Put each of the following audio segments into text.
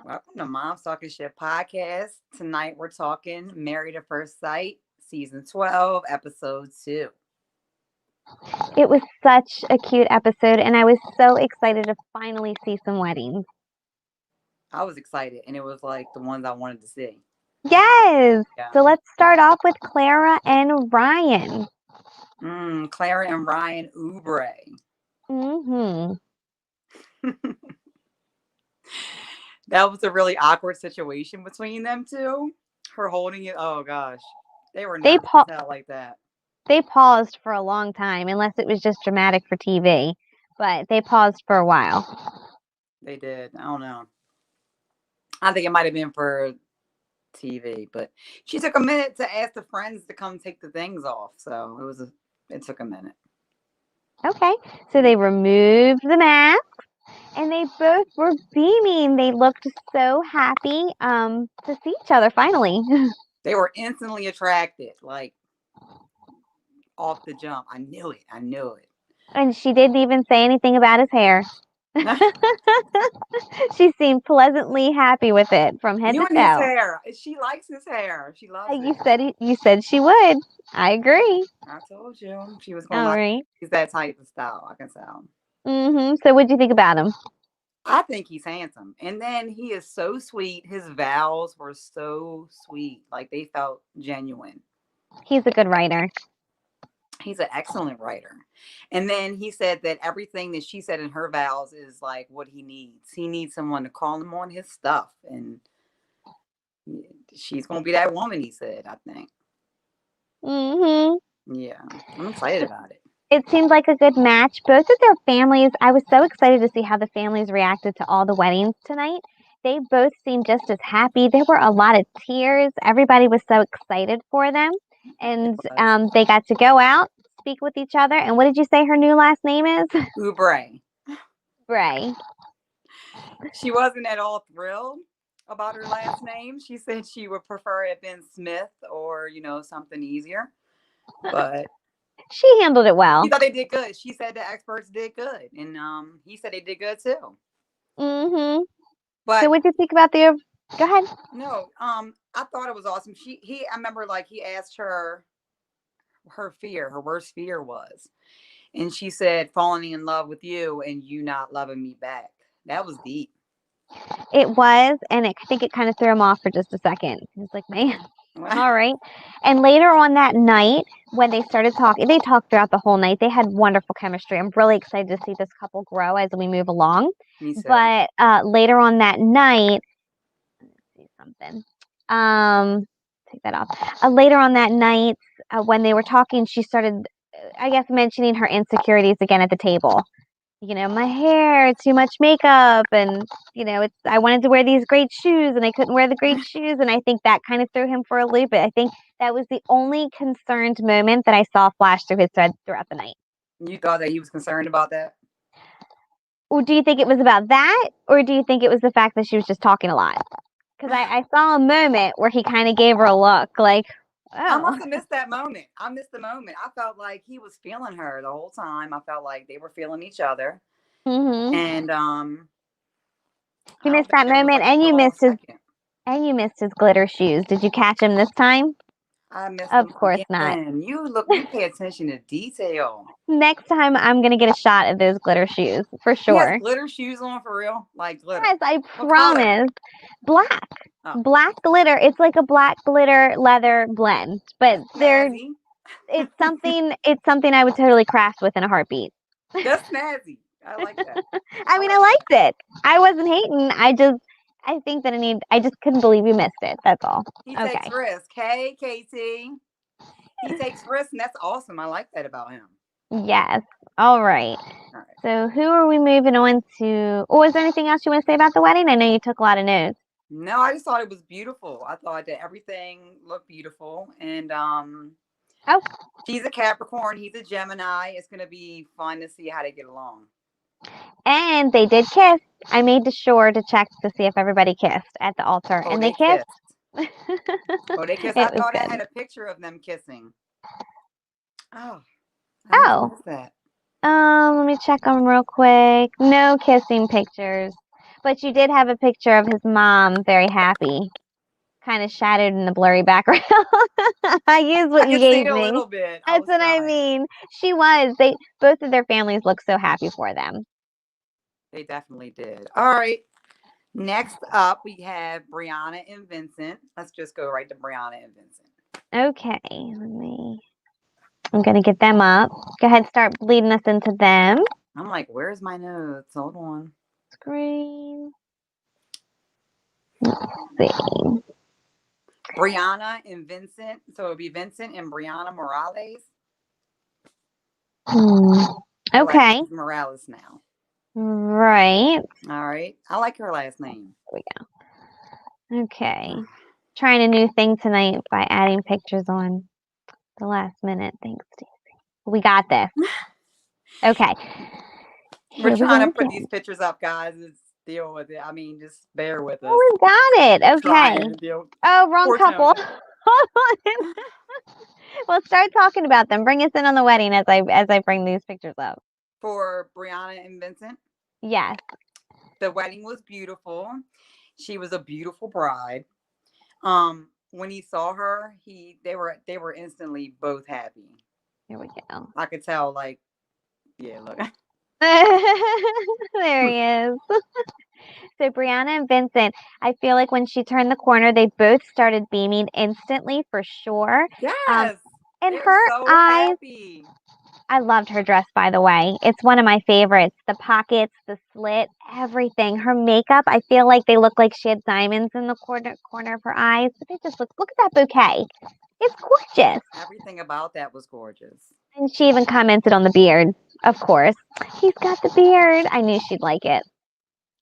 Welcome to Mom's Talking Shit podcast. Tonight we're talking Married at First Sight, season 12, episode 2. It was such a cute episode, and I was so excited to finally see some weddings. I was excited, and it was like the ones I wanted to see. Yes! Yeah. So let's start off with Clara and Ryan. Clara and Ryan Oubre. Mm-hmm. That was a really awkward situation between them two. Her holding it. Oh gosh, they were They not pa- supposed to out like that. they paused for a long time, unless it was just dramatic for TV. But they paused for a while. They did. I don't know. I think it might have been for TV, but she took a minute to ask the friends to come take the things off. So it took a minute. Okay, so they removed the mask, and they both were beaming. They looked so happy to see each other finally. They were instantly attracted, like off the jump. I knew it. I knew it. And she didn't even say anything about his hair. She seemed pleasantly happy with it from head You to and his toe. hair. She likes his hair. She loves it. You said she would. I agree. I told you she was gonna All like. right. He's that type of style. I can tell. So what'd you think about him? I think he's handsome, and then he is so sweet. His vows were so sweet. Like they felt genuine. He's a good writer. He's an excellent writer. And then he said that everything that she said in her vows is like what he needs. He needs someone to call him on his stuff. And she's going to be that woman, he said, I think. hmm Yeah. I'm excited about it. It seemed like a good match. Both of their families, I was so excited to see how the families reacted to all the weddings tonight. They both seemed just as happy. There were a lot of tears. Everybody was so excited for them. And they got to go out, speak with each other. And what did you say her new last name is? Oubre. Bray. She wasn't at all thrilled about her last name. She said she would prefer it been Smith or, something easier. But She handled it well. she thought they did good. She said the experts did good. And he said they did good too. So But what did you think about the? Go ahead. no, I thought it was awesome. I remember like he asked her her worst fear was, and she said falling in love with you and you not loving me back. That was deep. It was, and I think it kind of threw him off for just a second. He was like, "Man, all right." And later on that night, when they started talking, they talked throughout the whole night. They had wonderful chemistry. I'm really excited to see this couple grow as we move along. Me too. But later on that night, let's see something. Take that off. Later on that night, when they were talking, she started, I guess, mentioning her insecurities again at the table. My hair, too much makeup, and I wanted to wear these great shoes and I couldn't wear the great shoes, and I think that kind of threw him for a loop. I think that was the only concerned moment that I saw flash through his head throughout the night. You thought that he was concerned about that? Or do you think it was about that, or do you think it was the fact that she was just talking a lot? Because I saw a moment where he kind of gave her a look like, I must oh. have missed that moment. I missed the moment. I felt like he was feeling her the whole time. I felt like they were feeling each other. And You missed that moment, and you missed his glitter shoes. Did you catch him this time? I missed Of them course not. again. You pay attention to detail. Next time, I'm gonna get a shot of those glitter shoes for He has sure. glitter shoes on for real? Like glitter? Yes, I What color? promise. Black. Oh. Black glitter. It's like a black glitter leather blend, but it's something I would totally craft with in a heartbeat. That's snazzy. I like that. I mean, I liked it. I wasn't hating. I think that I just couldn't believe you missed it. That's all. He Okay. takes risks. Hey, Katie. He takes risks, and that's awesome. I like that about him. Yes. All right. So who are we moving on to? Oh, is there anything else you want to say about the wedding? I know you took a lot of notes. No, I just thought it was beautiful. I thought that everything looked beautiful. And she's a Capricorn. He's a Gemini. It's going to be fun to see how they get along. And they did kiss. I made sure to check to see if everybody kissed at the altar. And they kissed. They kissed. I thought I had a picture of them kissing. Oh. Oh. What is that? Let me check them real quick. No kissing pictures. But you did have a picture of his mom, very happy, kind of shadowed in the blurry background. I used what I you could see gave it a me. little bit. I That's was what I trying. mean. She was. Both of their families look so happy for them. They definitely did. All right. Next up, we have Brianna and Vincent. Let's just go right to Brianna and Vincent. Okay, I'm gonna get them up. Go ahead, start leading us into them. I'm like, where's my notes? Hold on. Screen. Let's see. Brianna and Vincent. So it would be Vincent and Brianna Morales. Her last Okay. name's Morales now. Right. All right. I like her last name. Here we go. Okay. Trying a new thing tonight by adding pictures on the last minute. Thanks, Stacey. We got this. Okay. We're Here we trying go to put again. these pictures up, guys. Let's deal with it. I mean, just bear with us. Oh, we got it. Okay. Trying to deal. Oh, wrong Poor couple. Tony. Hold on. Well, start talking about them. Bring us in on the wedding as I bring these pictures up. For Brianna and Vincent. Yes. The wedding was beautiful. She was a beautiful bride. When he saw her, they were instantly both happy. Here we go. I could tell, like, yeah, look. There he is. So Brianna and Vincent, I feel like when she turned the corner, they both started beaming instantly for sure. Yes. And They're her so eyes, happy. I loved her dress, by the way. It's one of my favorites. The pockets, the slit, everything. Her makeup, I feel like they look like she had diamonds in the corner of her eyes. But they just look at that bouquet. It's gorgeous. Everything about that was gorgeous. And she even commented on the beard, of course. He's got the beard. I knew she'd like it.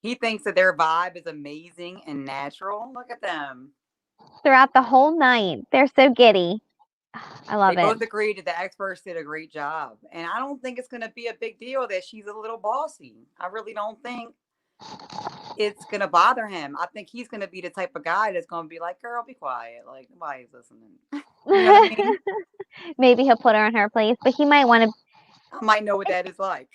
He thinks that their vibe is amazing and natural. Look at them. Throughout the whole night, they're so giddy. I love They it. both agreed that the experts did a great job. And I don't think it's going to be a big deal that she's a little bossy. I really don't think it's going to bother him. I think he's going to be the type of guy that's going to be like, girl, be quiet. Like, nobody's listening. You know what I mean? Maybe he'll put her on her place, but he might want to. I might know what that is like.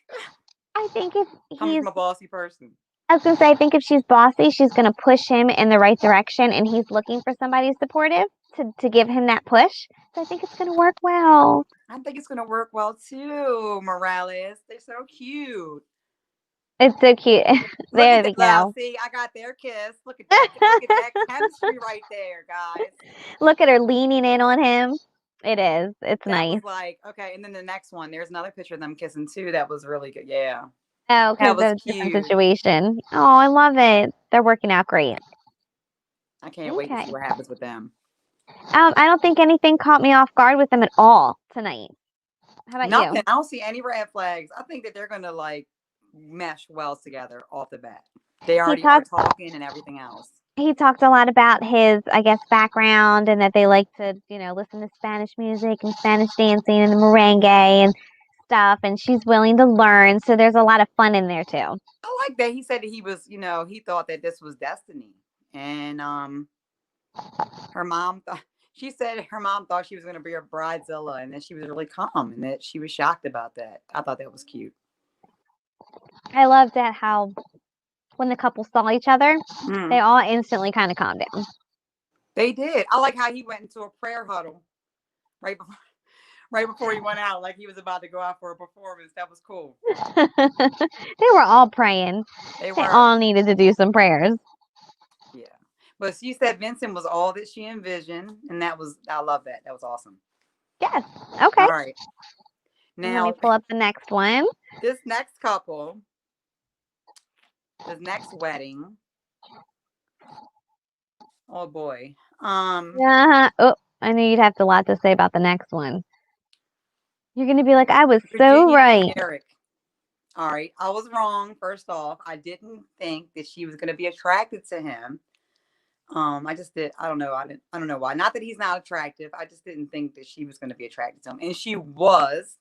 I think if Coming he's. from a bossy person. I was going to say, I think if she's bossy, she's going to push him in the right direction, and he's looking for somebody supportive to give him that push. So I think it's going to work well. I think it's going to work well too, Morales. They're so cute. It's so cute. There we go. See, I got their kiss. Look at that. Look at that chemistry right there, guys. Look at her leaning in on him. It is. It's that nice. Was like, okay. And then the next one, there's another picture of them kissing too. That was really good. Yeah. Oh, because of a different situation. Oh, I love it. They're working out great. I can't wait to see what happens with them. I don't think anything caught me off guard with them at all tonight. How about Nothing. you? I don't see any red flags. I think that they're going to like mesh well together off the bat. They already are talking and everything else. He talked a lot about his, I guess, background and that they like to, listen to Spanish music and Spanish dancing and the merengue and stuff. And she's willing to learn. So there's a lot of fun in there too. I like that. He said that he was, he thought that this was destiny. And her mom thought. She said her mom thought she was going to be a bridezilla, and then she was really calm, and that she was shocked about that. I thought that was cute. I loved that how when the couple saw each other, they all instantly kind of calmed down. They did. I like how he went into a prayer huddle right before he went out, like he was about to go out for a performance. That was cool. They were all praying. They all needed to do some prayers. Yeah. But she said Vincent was all that she envisioned, and I love that. That was awesome. Yes. Okay. All right. Now, let me pull up the next one. This next couple, this next wedding. Oh boy. Oh, I knew you'd have a lot to say about the next one. You're gonna be like, I was Virginia so right. Eric. All right, I was wrong. First off, I didn't think that she was going to be attracted to him. I just did. I don't know. I don't know why. Not that he's not attractive. I just didn't think that she was going to be attracted to him, and she was.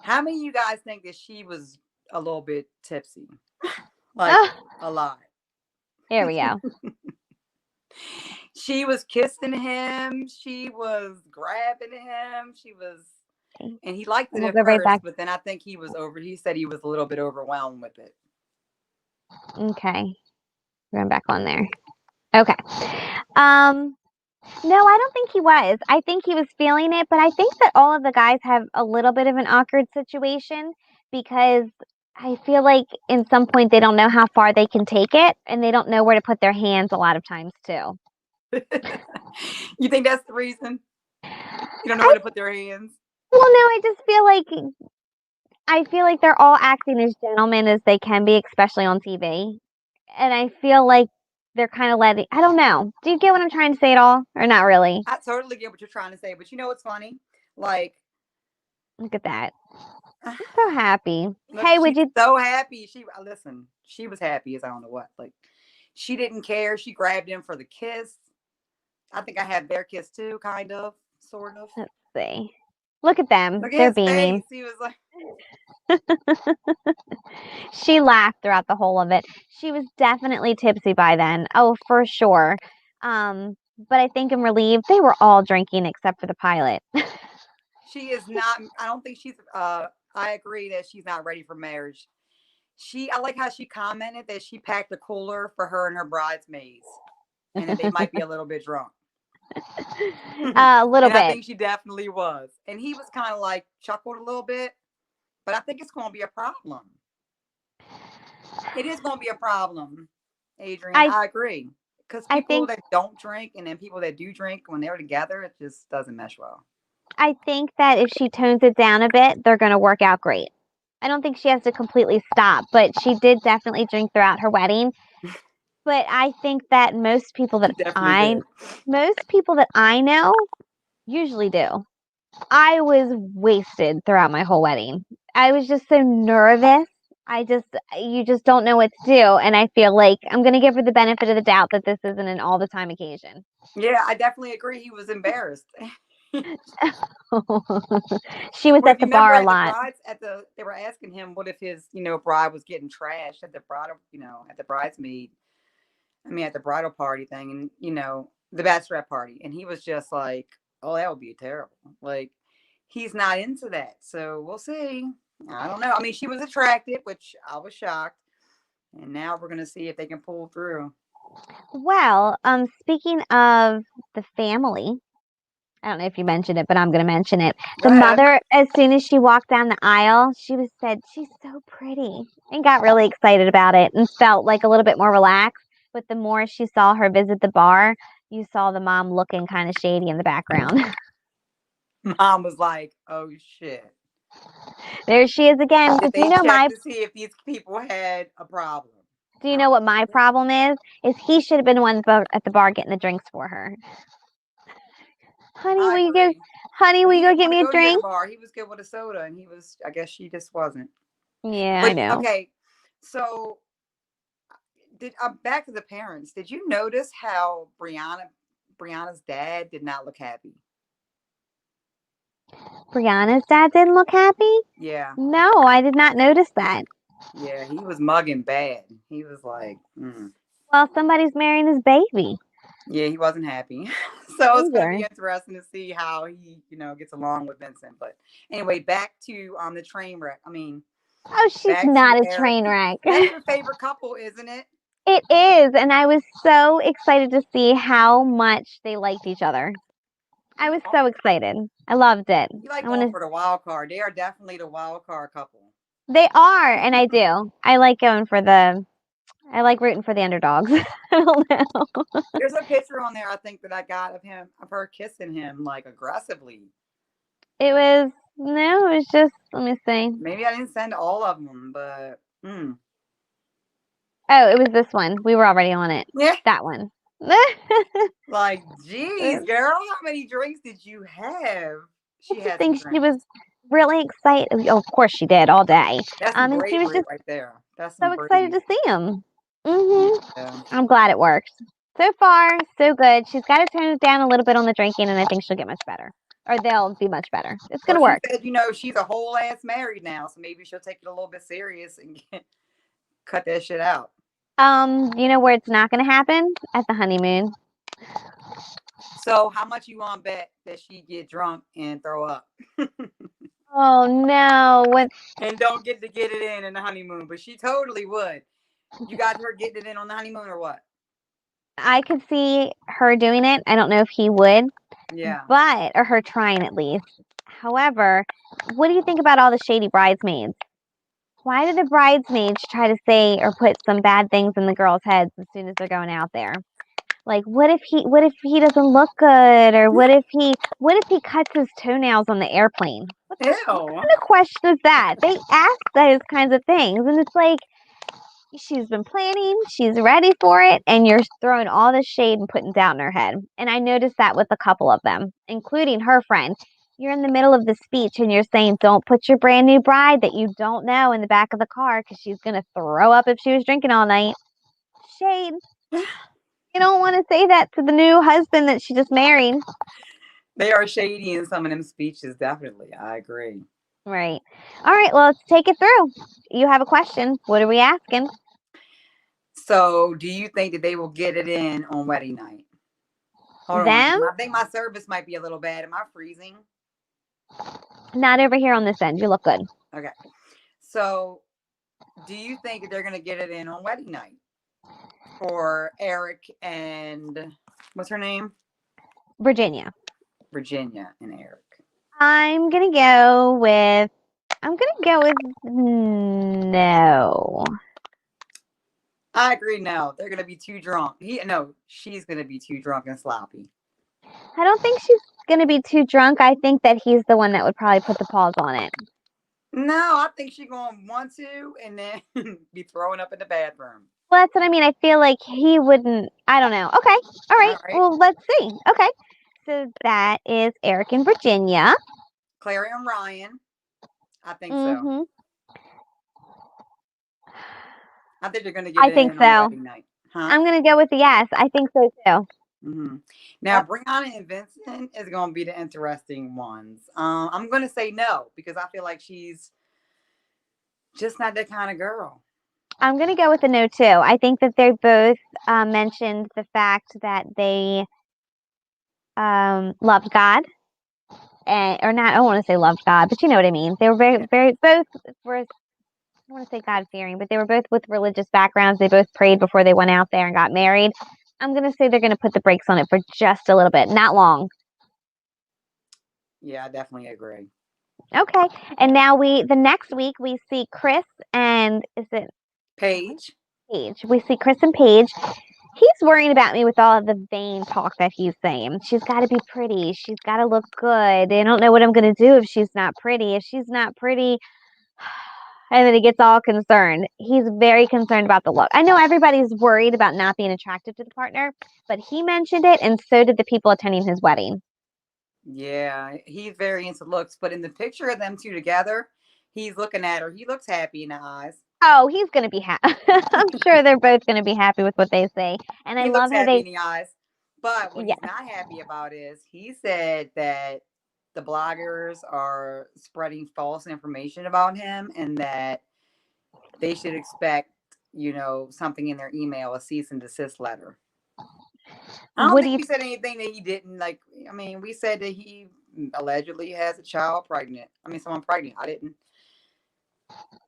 How many of you guys think that she was a little bit tipsy? Like a lot. Here we go. She was kissing him. She was grabbing him. She was. And he liked it at first, but then I think he said he was a little bit overwhelmed with it. Okay. Going back on there. Okay. No, I don't think he was. I think he was feeling it, but I think that all of the guys have a little bit of an awkward situation because I feel like in some point they don't know how far they can take it and they don't know where to put their hands a lot of times too. You think that's the reason? You don't know I where to put their hands? well, no, I feel like they're all acting as gentlemen as they can be, especially on TV. And I feel like they're kind of letting I don't know. Do you get what I'm trying to say at all or not really? I totally get what you're trying to say, but you know what's funny? Like, Look at that. I'm so happy. look, Hey, she's would you so happy. Listen, she was happy as I don't know what. Like, she didn't care. She grabbed him for the kiss. I think I had their kiss too, kind of, sort of. let's see. Look at them. Look at They're his beaming. face. He was like, She laughed throughout the whole of it. She was definitely tipsy by then. Oh, for sure. But I think I'm relieved they were all drinking except for the pilot. she is not. I don't think she's. I agree that she's not ready for marriage. I like how she commented that she packed a cooler for her and her bridesmaids, and that they might be a little bit drunk. A little And I bit. think she definitely was. And he was kind of like chuckled a little bit, but I think it's going to be a problem. It is going to be a problem, Adrian. I I agree. Because I people think that don't drink and then people that do drink when they're together, it just doesn't mesh well. I think that if she tones it down a bit, they're going to work out great. I don't think she has to completely stop, but she did definitely drink throughout her wedding. But I think that She definitely did. most people that I know usually do. I was wasted throughout my whole wedding. I was just so nervous. You just don't know what to do. And I feel like I'm going to give her the benefit of the doubt that this isn't an all the time occasion. Yeah, I definitely agree. He was embarrassed. She was Well, at if you the remember bar a at the lot. brides they were asking him what if his, bride was getting trashed at the bridal, at the bridesmaid. I mean, at the bridal party thing, and the bachelorette party, and he was just like, "Oh, that would be terrible." Like, he's not into that, so we'll see. I don't know. I mean, she was attractive, which I was shocked, and now we're gonna see if they can pull through. Well, speaking of the family, I don't know if you mentioned it, but I'm going to mention it. Go The ahead. mother, as soon as she walked down the aisle, said, "She's so pretty," and got really excited about it and felt like a little bit more relaxed. But the more she saw her visit the bar, you saw the mom looking kind of shady in the background. Mom was like, "Oh shit." There she is again. Did they check to see if these people had a problem? Do you know what my problem is? Is he should have been the one at the bar getting the drinks for her. Honey, I will you go? agree. Honey, But will he you go didn't get want to me a go near the drink? bar. He was good with a soda, and I guess she just wasn't. Yeah, I But know. okay, so back to the parents. Did you notice how Brianna's dad did not look happy? Brianna's dad didn't look happy? Yeah, No, I did not notice that. yeah, he was mugging bad. He was like, Well, somebody's marrying his baby. yeah, he wasn't happy. So it's going to be Loser. interesting to see how he, gets along with Vincent. But anyway, back to the train wreck. I mean, Oh, she's back to not a Eric. train wreck. That's your favorite couple, isn't it? It is, and I was so excited to see how much they liked each other. I You was so excited. I loved it. You like I going want to. for the wild card. They are definitely the wild card couple. They are, and I do. I like going for the. I like rooting for the underdogs. I don't know. There's a picture on there I think that I got of her kissing him like aggressively. It was no. It was just. Let me see. Maybe I didn't send all of them, but Oh, it was this one. We were already on it. yeah. That one. Like, geez, girl, how many drinks did you have? I She just had some think she drinks. was really excited. Oh, of course she did all day. That's some And she was bravery just right there. That's so some excited bravery. to see him. Mhm. Yeah. I'm glad it works. So far, so good. She's got to tone it down a little bit on the drinking, and I think she'll get much better, or they'll be much better. It's Well, gonna she work. said, she's a whole ass married now, so maybe she'll take it a little bit serious and cut that shit out. You know where it's not gonna happen? At the honeymoon. So, how much you want to bet that she get drunk and throw up? Oh no! What? And don't get to get it in the honeymoon, but she totally would. You got her getting it in on the honeymoon or what? I could see her doing it. I don't know if he would, Yeah. or her trying at least. However, what do you think about all the shady bridesmaids? Why do the bridesmaids try to say or put some bad things in the girls' heads as soon as they're going out there? Like, what if he doesn't look good, or what if he cuts his toenails on the airplane? What Ew. kind of question is that? They ask those kinds of things, and it's like she's been planning, she's ready for it, and you're throwing all this shade and putting doubt in her head. And I noticed that with a couple of them, including her friend. You're in the middle of the speech and you're saying, don't put your brand new bride that you don't know in the back of the car because she's going to throw up if she was drinking all night. Shade. You don't want to say that to the new husband that she just married. They are shady in some of them speeches, definitely. I agree. Right. All right, well, let's take it through. You have a question. What are we asking? So, do you think that they will get it in on wedding night? Hold on. Them? I think my service might be a little bad. Am I freezing? Not over here on this end. You look good. Okay. So, do you think that they're going to get it in on wedding night for Eric and what's her name? Virginia. Virginia and Eric. I'm going to go with no. I agree. No, they're going to be too drunk. She's going to be too drunk and sloppy. I don't think she's going to be too drunk. I think that he's the one that would probably put the pause on it. No, I think she's going to want to and then be throwing up in the bathroom. Well, that's what I mean. I feel like he wouldn't. I don't know. Okay. All right. Well, let's see. Okay. So that is Eric and Virginia. Clara and Ryan. I think so. I think they're going to get it in on wedding night. Huh? I'm going to go with the yes. I think so too. Mm-hmm. Now, Brianna and Vincent is going to be the interesting ones. I'm going to say no because I feel like she's just not that kind of girl. I'm going to go with a no too. I think that they both mentioned the fact that they loved God, or not. I don't want to say loved God, but you know what I mean. They were both were. I don't want to say God fearing, but they were both with religious backgrounds. They both prayed before they went out there and got married. I'm going to say they're going to put the brakes on it for just a little bit, not long. Yeah, I definitely agree. Okay. And now the next week we see Chris and is it Paige? Paige. We see Chris and Paige. He's worrying about me with all of the vain talk that he's saying. She's got to be pretty. She's got to look good. I don't know what I'm going to do if she's not pretty. If she's not pretty, and then he gets all concerned. He's very concerned about the look. I know everybody's worried about not being attractive to the partner, but he mentioned it, and so did the people attending his wedding. Yeah, he's very into looks, but in the picture of them two together, he's looking at her. He looks happy in the eyes. Oh, he's going to be happy. I'm sure they're both going to be happy with what they say. And I love how happy in the eyes. But what he's not happy about is he said that the bloggers are spreading false information about him and that they should expect, something in their email, a cease and desist letter. I don't think we said anything that he didn't like. I mean, we said that he allegedly has a child pregnant. I mean, someone pregnant. I didn't.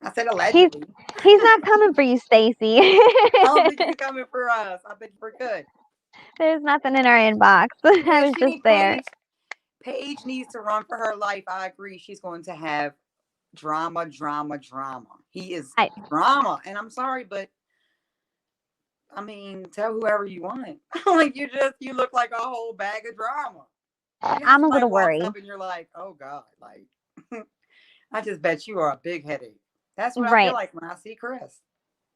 I said allegedly. He's not coming for you, Stacy. I don't think he's coming for us. I think we're good. There's nothing in our inbox. I was just there. Paige needs to run for her life. I agree. She's going to have drama. He is drama. And I'm sorry, but I mean, tell whoever you want. Like you look like a whole bag of drama. I'm a little worried. Up and you're like, oh God, like I just bet you are a big headache. That's what I feel like when I see Chris.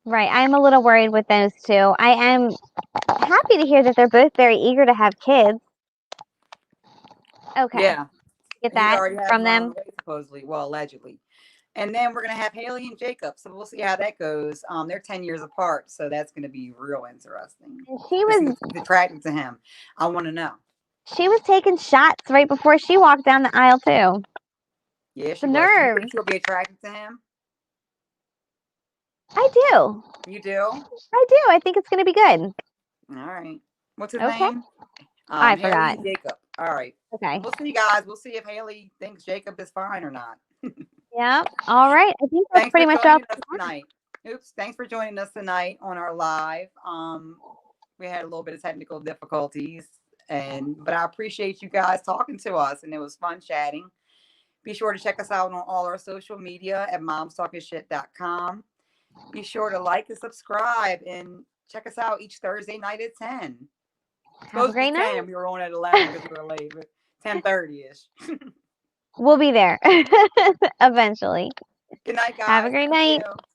Right. I'm a little worried with those two. I am happy to hear that they're both very eager to have kids. Okay. Yeah. Get that from them? Way, supposedly. Well, allegedly. And then we're going to have Haley and Jacob. So we'll see how that goes. They're 10 years apart. So that's going to be real interesting. And she was attracted to him. I want to know. She was taking shots right before she walked down the aisle, too. Yeah, she was. You think she'll be attracted to him? I do. You do? I do. I think it's going to be good. All right. What's his name? I forgot. Haley Jacob. All right. Okay. We'll see, guys. We'll see if Haley thinks Jacob is fine or not. Yeah. All right. I think that's pretty much all tonight. Oops. Thanks for joining us tonight on our live. We had a little bit of technical difficulties, but I appreciate you guys talking to us, and it was fun chatting. Be sure to check us out on all our social media at momstalkingshit.com. Be sure to like and subscribe, and check us out each Thursday night at 10. It's Have a supposed to be great 10. night. We were on at 11 because we were late, but 10:30ish. We'll be there eventually. Good night, Have a guys. great Thank night. you.